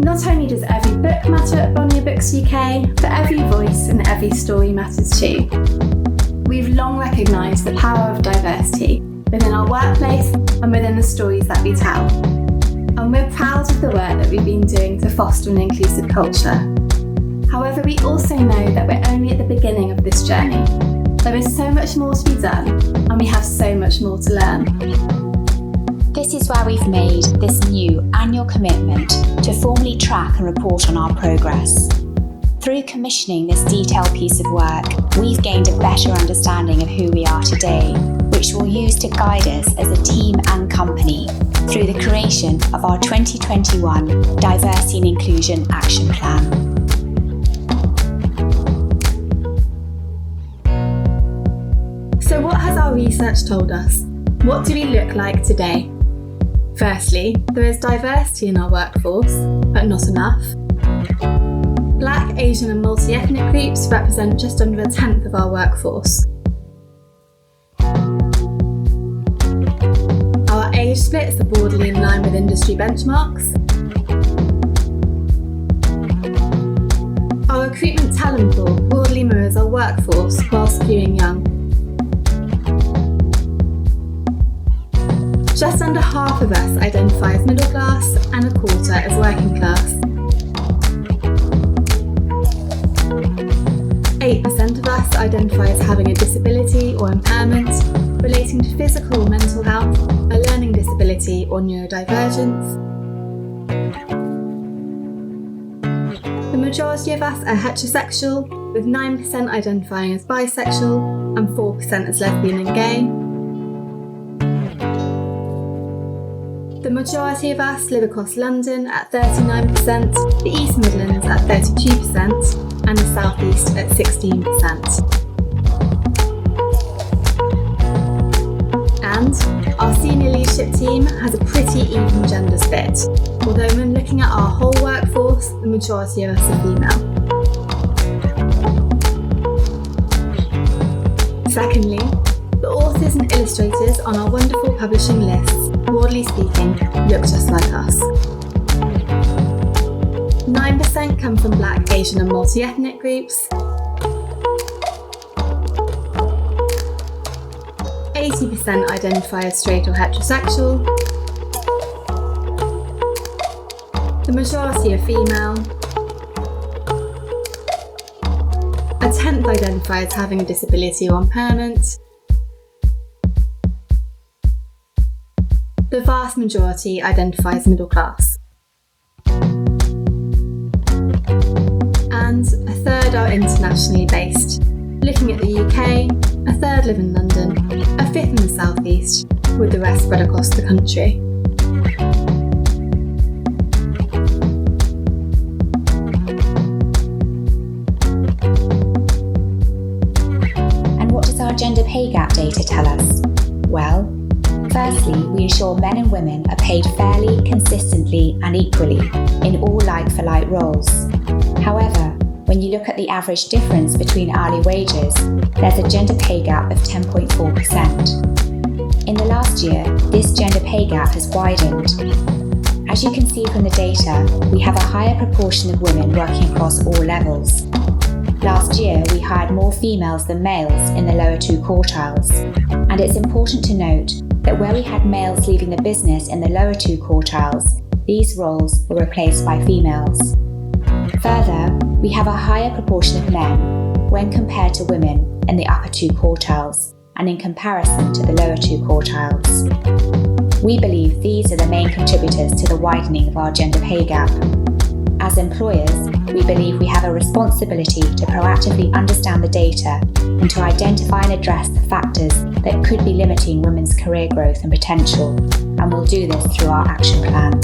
Not only does every book matter at Bonnier Books UK, but every voice and every story matters too. We've long recognised the power of diversity within our workplace and within the stories that we tell. And we're proud of the work that we've been doing to foster an inclusive culture. However, we also know that we're only at the beginning of this journey. There is so much more to be done, and we have so much more to learn. This is why we've made this new annual commitment to formally track and report on our progress. Through commissioning this detailed piece of work, we've gained a better understanding of who we are today, which we'll use to guide us as a team and company through the creation of our 2021 Diversity and Inclusion Action Plan. So what has our research told us? What do we look like today? Firstly, there is diversity in our workforce, but not enough. Black, Asian and multi-ethnic groups represent just under a tenth of our workforce. Our age splits are broadly in line with industry benchmarks. Our recruitment talent pool broadly mirrors our workforce while skewing young. Just under half of us identify as middle class and a quarter as working class. 8% of us identify as having a disability or impairment relating to physical or mental health, a learning disability or neurodivergence. The majority of us are heterosexual, with 9% identifying as bisexual and 4% as lesbian and gay. The majority of us live across London at 39%, the East Midlands at 32%, and the South East at 16%. And our senior leadership team has a pretty even gender split, although when looking at our whole workforce, the majority of us are female. Secondly, the authors and illustrators on our wonderful publishing lists, broadly speaking, look just like us. 9% come from Black, Asian and multi-ethnic groups. 80% identify as straight or heterosexual. The majority are female. A tenth identify as having a disability or impairment. The vast majority identify as middle class. And a third are internationally based. Looking at the UK, a third live in London, a fifth in the South East, with the rest spread across the country. And what does our gender pay gap data tell us? Well, firstly, we ensure men and women are paid fairly, consistently and equally in all like-for-like roles. However, when you look at the average difference between hourly wages, there's a gender pay gap of 10.4%. In the last year, this gender pay gap has widened. As you can see from the data, we have a higher proportion of women working across all levels. Last year, we hired more females than males in the lower two quartiles, and it's important to note that where we had males leaving the business in the lower two quartiles, these roles were replaced by females. Further, we have a higher proportion of men when compared to women in the upper two quartiles and in comparison to the lower two quartiles. We believe these are the main contributors to the widening of our gender pay gap. As employers, we believe we have a responsibility to proactively understand the data and to identify and address the factors that could be limiting women's career growth and potential, and we'll do this through our action plan.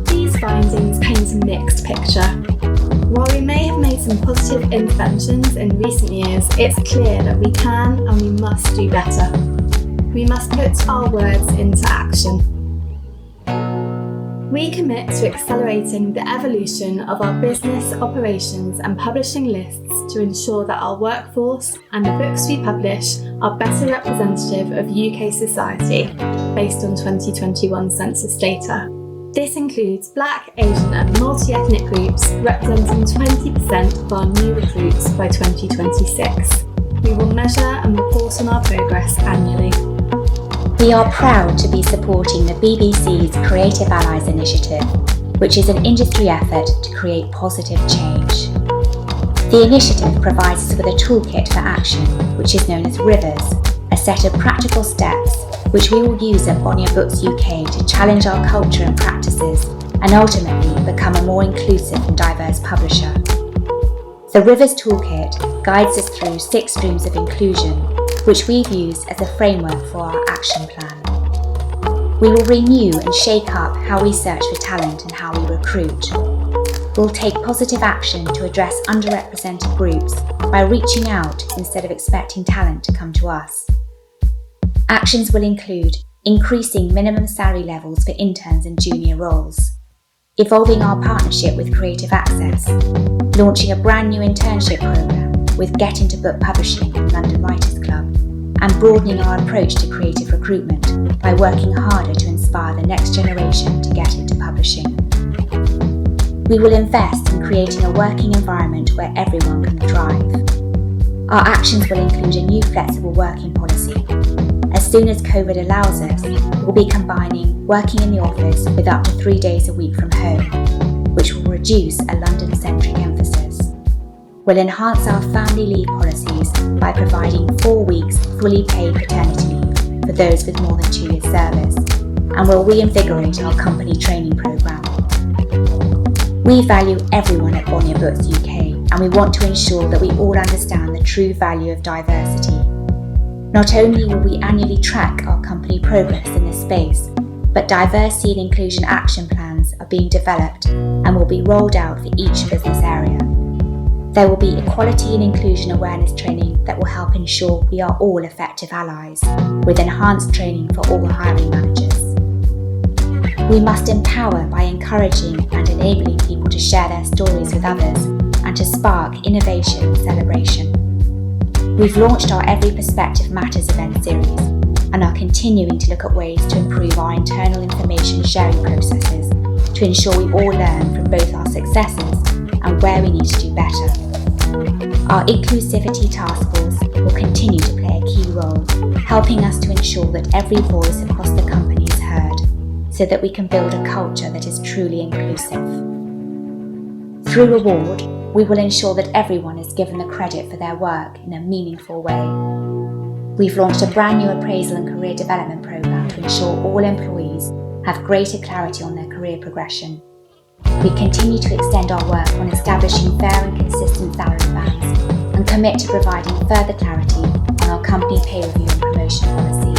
These findings paint a mixed picture. While we may have made some positive interventions in recent years, it's clear that we can and we must do better. We must put our words into action. We commit to accelerating the evolution of our business, operations and publishing lists to ensure that our workforce and the books we publish are better representative of UK society based on 2021 census data. This includes Black, Asian and multi-ethnic groups representing 20% of our new recruits by 2026. We will measure and report on our progress annually. We are proud to be supporting the BBC's Creative Allies initiative, which is an industry effort to create positive change. The initiative provides us with a toolkit for action, which is known as Rivers, a set of practical steps which we will use at Bonnier Books UK to challenge our culture and practices and ultimately become a more inclusive and diverse publisher. The Rivers Toolkit guides us through 6 streams of inclusion, which we've used as a framework for our action plan. We will renew and shake up how we search for talent and how we recruit. We'll take positive action to address underrepresented groups by reaching out instead of expecting talent to come to us. Actions will include increasing minimum salary levels for interns and junior roles, evolving our partnership with Creative Access, launching a brand new internship programme with Get Into Book Publishing and London Writers Club, and broadening our approach to creative recruitment by working harder to inspire the next generation to get into publishing. We will invest in creating a working environment where everyone can thrive. Our actions will include a new flexible working policy. As soon as COVID allows us, we'll be combining working in the office with up to 3 days a week from home, which will reduce a London-centric emphasis. We'll enhance our family leave policies by providing 4 weeks fully paid paternity leave for those with more than 2 years service, and we'll reinvigorate our company training programme. We value everyone at Bonnier Books UK, and we want to ensure that we all understand the true value of diversity. Not only will we annually track our company progress in this space, but diversity and inclusion action plans are being developed and will be rolled out for each business area. There will be equality and inclusion awareness training that will help ensure we are all effective allies, with enhanced training for all hiring managers. We must empower by encouraging and enabling people to share their stories with others and to spark innovation and celebration. We've launched our Every Perspective Matters event series and are continuing to look at ways to improve our internal information sharing processes to ensure we all learn from both our successes and where we need to do better. Our Inclusivity Task Force will continue to play a key role, helping us to ensure that every voice across the company is heard, so that we can build a culture that is truly inclusive. Through reward, we will ensure that everyone is given the credit for their work in a meaningful way. We've launched a brand new appraisal and career development programme to ensure all employees have greater clarity on their career progression. We continue to extend our work on establishing fair and consistent salary bands and commit to providing further clarity on our company pay review and promotion policy.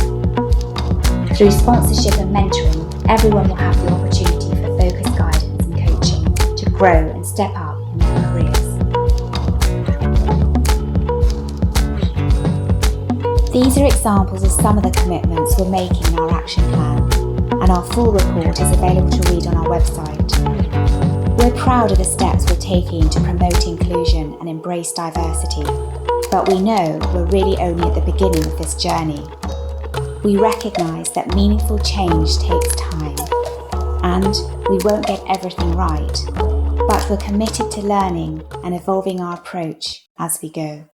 Through sponsorship and mentoring, everyone will have the opportunity for focused guidance and coaching to grow and step up in their careers. These are examples of some of the commitments we're making in our action plan, and our full report is available to read on our website. We're proud of the steps we're taking to promote inclusion and embrace diversity, but we know we're really only at the beginning of this journey. We recognise that meaningful change takes time, and we won't get everything right, but we're committed to learning and evolving our approach as we go.